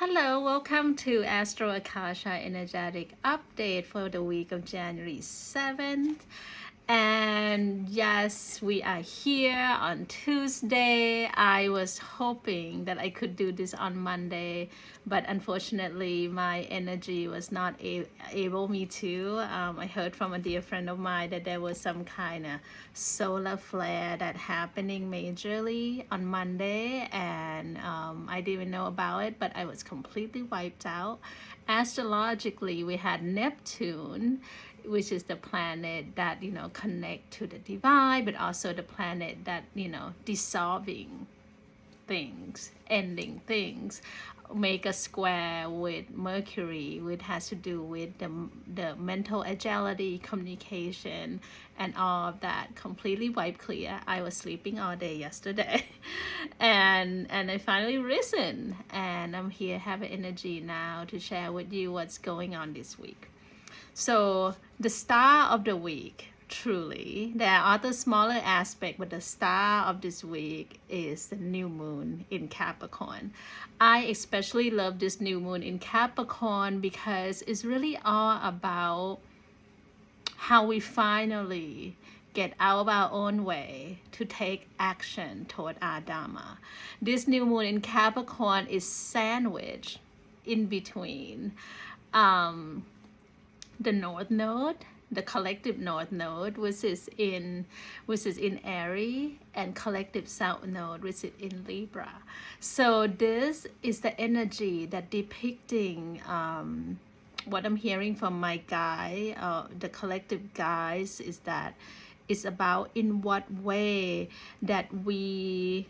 Hello, welcome to Astro Akasha energetic update for the week of January 7th. And yes, we are here on Tuesday. I was hoping that I could do this on Monday, but unfortunately my energy was not able me to. I heard from a dear friend of mine that there was some kind of solar flare that happening majorly on Monday, and I didn't even know about it, but I was completely wiped out. Astrologically, we had Neptune, which is the planet that connect to the divine, but also the planet that dissolving things, ending things, make a square with Mercury, which has to do with the mental agility, communication, and all of that. Completely wiped clear. I was sleeping all day yesterday, and I finally risen, and I'm here having energy now to share with you what's going on this week. So the star of the week, truly, there are other smaller aspects, but the star of this week is the new moon in Capricorn. I especially love this new moon in Capricorn because it's really all about how we finally get out of our own way to take action toward our Dharma. This new moon in Capricorn is sandwiched in between the North Node, the collective North Node, which is in Aries, and collective South Node, which is in Libra. So this is the energy that depicting what I'm hearing from my guide, the collective guides, is that it's about in what way that we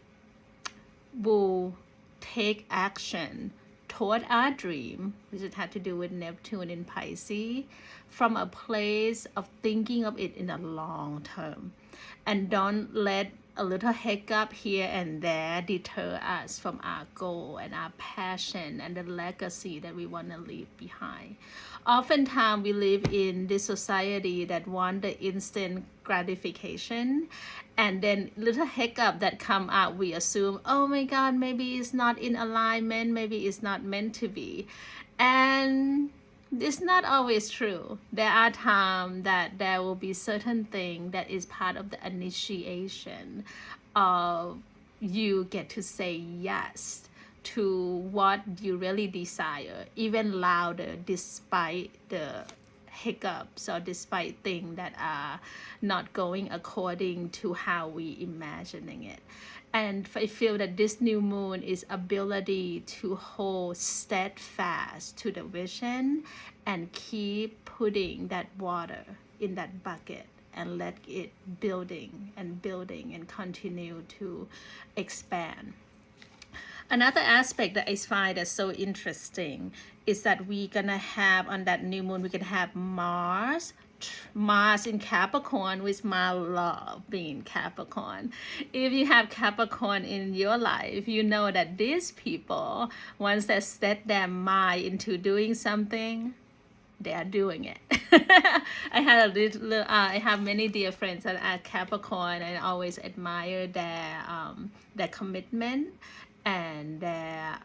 will take action toward our dream, which it had to do with Neptune in Pisces, from a place of thinking of it in the long term, and don't let a little hiccup here and there deter us from our goal and our passion and the legacy that we want to leave behind. Oftentimes we live in this society that want the instant gratification, and then little hiccup that come out, we assume, oh my God, maybe it's not in alignment, maybe it's not meant to be. And it's not always true. There are times that there will be certain thing that is part of the initiation of you get to say yes to what you really desire, even louder, despite the hiccups or despite things that are not going according to how we imagining it. And I feel that this new moon is ability to hold steadfast to the vision and keep putting that water in that bucket and let it building and continue to expand. Another aspect that I find is so interesting is that we're gonna have on that new moon, we're gonna have Mars in Capricorn, with my love being Capricorn. If you have Capricorn in your life, you know that these people, once they set their mind into doing something, they are doing it. I have many dear friends that are Capricorn, and I always admire their commitment and their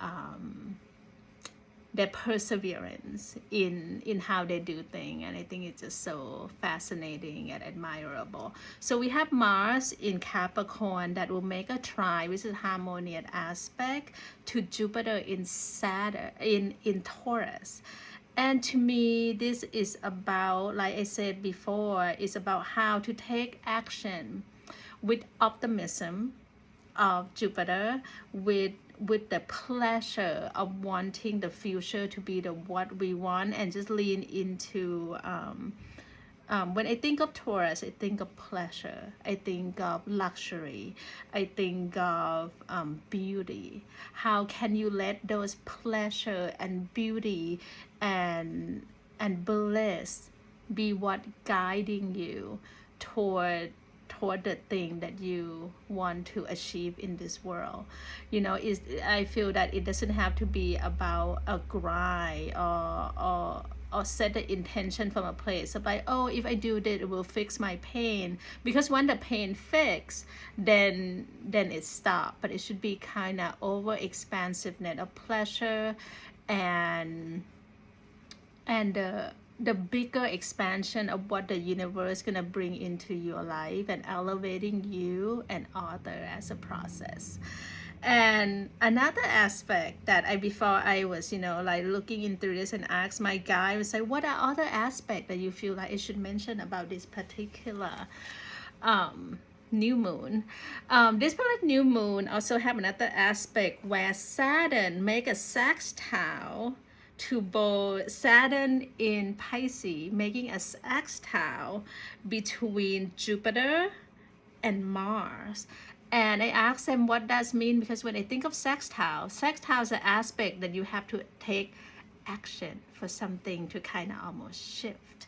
perseverance in how they do things, and I think it's just so fascinating and admirable. So we have Mars in Capricorn that will make a trine, which is harmonious aspect, to Jupiter in Saturn in Taurus. And to me, this is about, like I said before, it's about how to take action with optimism of Jupiter, with the pleasure of wanting the future to be the what we want, and just lean into when I think of Taurus, I think of pleasure, I think of luxury, I think of beauty. How can you let those pleasure and beauty and bliss be what guiding you toward the thing that you want to achieve in this world? I feel that it doesn't have to be about a grind or set the intention from a place of like, oh, if I do that, it will fix my pain. Because when the pain fix, then it stops. But it should be kind of over expansiveness of pleasure and the bigger expansion of what the universe gonna bring into your life, and elevating you and other as a process. And another aspect that before I was, like looking into this and asked my guy, was like, what are other aspects that you feel like I should mention about this particular new moon? This particular new moon also have another aspect where Saturn make a sextile to both Saturn in Pisces, making a sextile between Jupiter and Mars. And I asked them what does mean, because when I think of sextile is an aspect that you have to take action for something to kind of almost shift.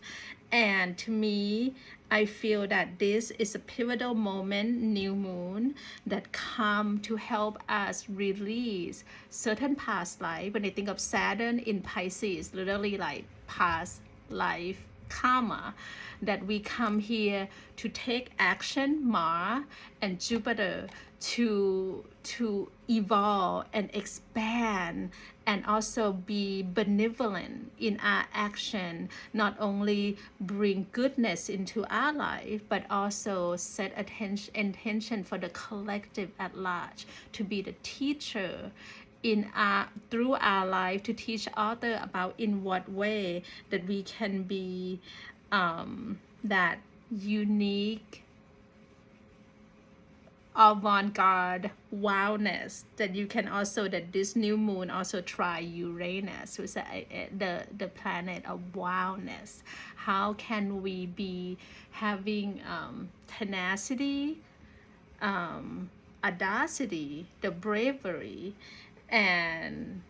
And to me, I feel that this is a pivotal moment, new moon, that come to help us release certain past life. When I think of Saturn in Pisces, literally like past life karma, that we come here to take action, Mars and Jupiter, to evolve and expand, and also be benevolent in our action, not only bring goodness into our life, but also set intention for the collective at large, to be the teacher through our life, to teach others about in what way that we can be that unique avant-garde wildness, that you can also, that this new moon also try Uranus, which is the planet of wildness. How can we be having tenacity, audacity, the bravery, and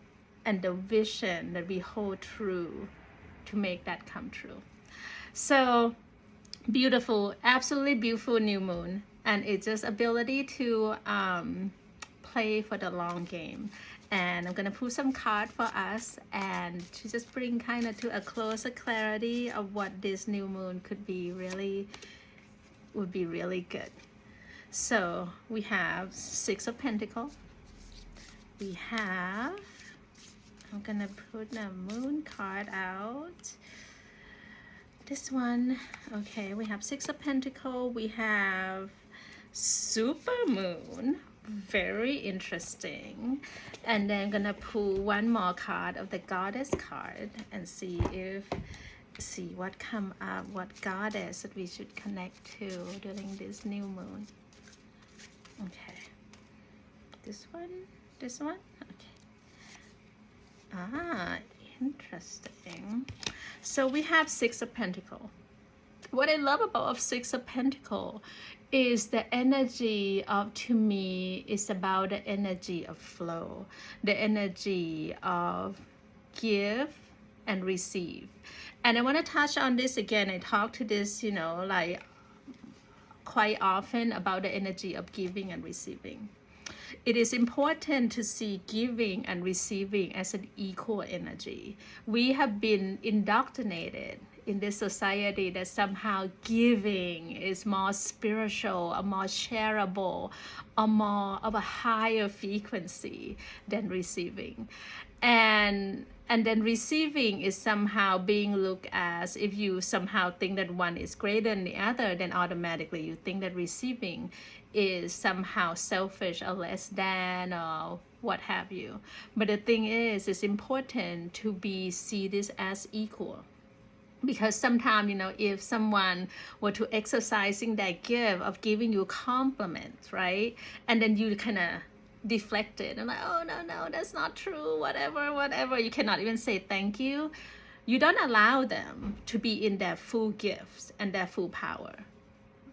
the vision that we hold true to make that come true. So beautiful, absolutely beautiful new moon, and it's just ability to play for the long game. And I'm gonna pull some card for us, and to just bring kind of to a closer clarity of what this new moon could be would be really good. So we have Six of Pentacles. We have, I'm gonna put the moon card out. This one, okay, we have Six of Pentacles. We have super moon, very interesting. And then I'm gonna pull one more card of the goddess card and see what come up, what goddess that we should connect to during this new moon. Okay, this one, okay. Interesting. So we have Six of Pentacles. What I love about Six of Pentacles is the energy of, to me, is about the energy of flow, the energy of give and receive. And I want to touch on this again. I talk to this, like quite often, about the energy of giving and receiving. It is important to see giving and receiving as an equal energy. We have been indoctrinated in this society that somehow giving is more spiritual, or more shareable, or more of a higher frequency than receiving. And then receiving is somehow being looked as, if you somehow think that one is greater than the other, then automatically you think that receiving is somehow selfish or less than, or what have you. But the thing is, it's important to see this as equal. Because sometimes, if someone were to exercising that gift of giving you compliments, right? And then you kind of deflect it and like, oh, no, that's not true, whatever. You cannot even say thank you. You don't allow them to be in their full gifts and their full power,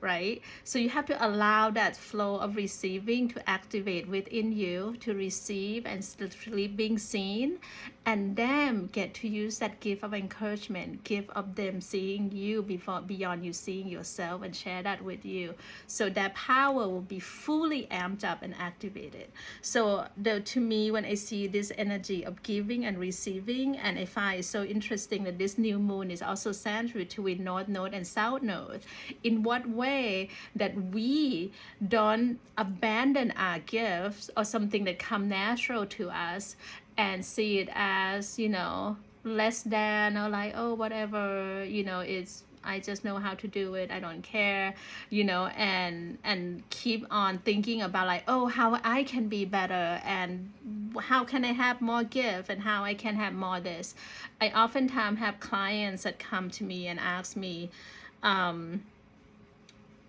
right? So you have to allow that flow of receiving to activate within you, to receive and literally being seen, and then get to use that gift of encouragement, gift of them seeing you beyond you seeing yourself, and share that with you. So that power will be fully amped up and activated. So to me, when I see this energy of giving and receiving, and I find it so interesting that this new moon is also centered between North Node and South Node. In what way that we don't abandon our gifts or something that come natural to us, and see it as, you know, less than, or like, oh, whatever, you know, it's, I just know how to do it, I don't care, you know, and keep on thinking about like, oh, how I can be better, and how can I have more gift, and how I can have more this. I oftentimes have clients that come to me and ask me,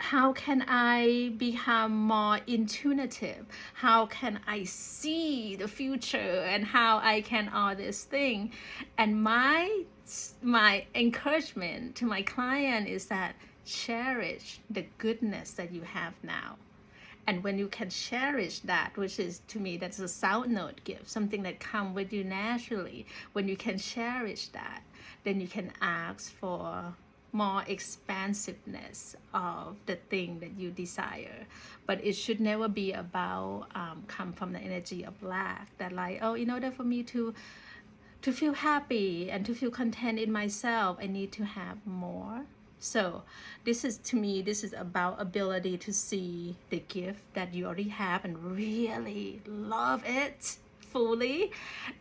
how can I become more intuitive? How can I see the future, and how I can all this thing? And my encouragement to my client is that cherish the goodness that you have now. And when you can cherish that, which is, to me, that's a south node gift, something that comes with you naturally. When you can cherish that, then you can ask for more expansiveness of the thing that you desire. But it should never be about come from the energy of lack, that like, oh, in order for me to feel happy and to feel content in myself, I need to have more. So this is, to me, this is about ability to see the gift that you already have and really love it fully,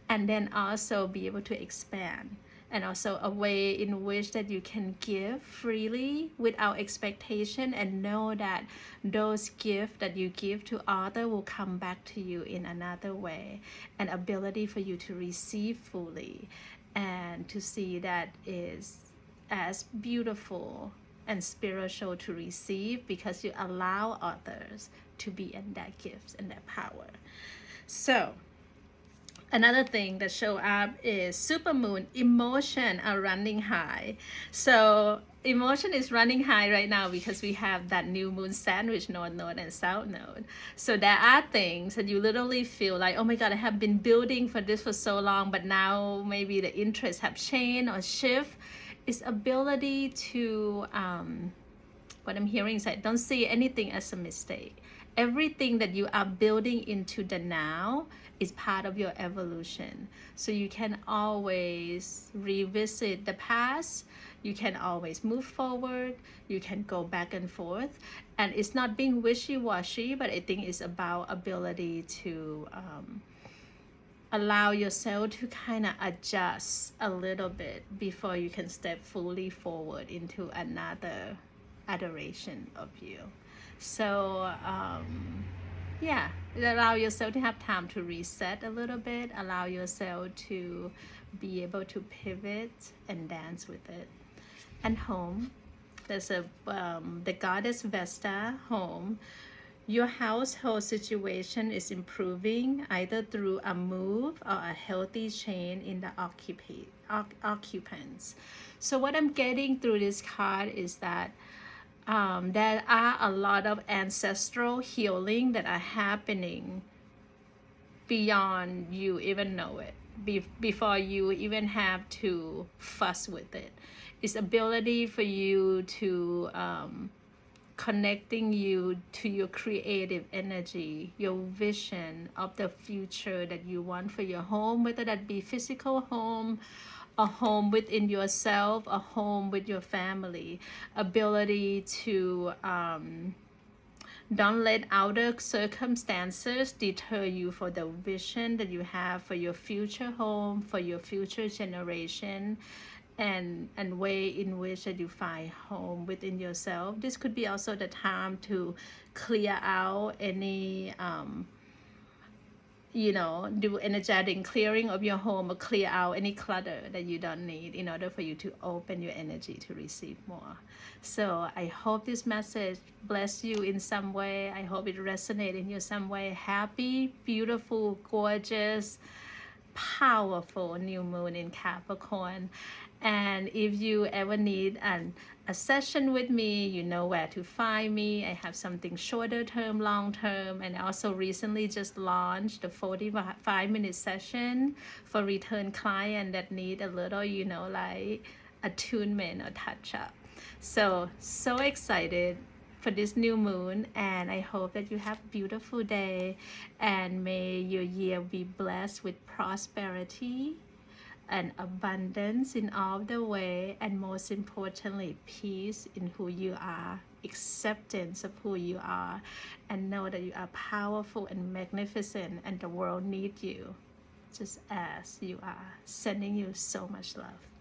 and then also be able to expand, and also a way in which that you can give freely without expectation, and know that those gifts that you give to others will come back to you in another way, and ability for you to receive fully, and to see that is as beautiful and spiritual to receive, because you allow others to be in that gift and that power. So another thing that show up is supermoon. Emotion are running high. So emotion is running high right now because we have that new moon sandwich north node and south node. So there are things that you literally feel like, oh my god, I have been building for this for so long, but now maybe the interests have changed or shift. It's ability to what I'm hearing is that don't see anything as a mistake. Everything that you are building into the now is part of your evolution. So you can always revisit the past, you can always move forward, you can go back and forth. And it's not being wishy-washy, but I think it's about ability to allow yourself to kind of adjust a little bit before you can step fully forward into another adoration of you. So yeah, allow yourself to have time to reset a little bit, allow yourself to be able to pivot and dance with it. And home, there's a the goddess Vesta. Home, your household situation is improving either through a move or a healthy change in the occupants. So what I'm getting through this card is that there are a lot of ancestral healing that are happening beyond you even know it, before you even have to fuss with it. It's ability for you to connecting you to your creative energy, your vision of the future that you want for your home, whether that be physical home, a home within yourself, a home with your family. Ability to don't let outer circumstances deter you for the vision that you have for your future home, for your future generation, and way in which that you find home within yourself. This could be also the time to clear out any do energetic clearing of your home, or clear out any clutter that you don't need in order for you to open your energy to receive more. So I hope this message bless you in some way. I hope it resonates in you some way. Happy, beautiful, gorgeous, powerful new moon in Capricorn. And if you ever need a session with me, you know where to find me. I have something shorter term, long term, and I also recently just launched a 45-minute session for return client that need a little, like attunement or touch up. So excited for this new moon, and I hope that you have a beautiful day, and may your year be blessed with prosperity and abundance in all the way, and most importantly, peace in who you are, acceptance of who you are, and know that you are powerful and magnificent, and the world needs you. just as you are. Sending you so much love.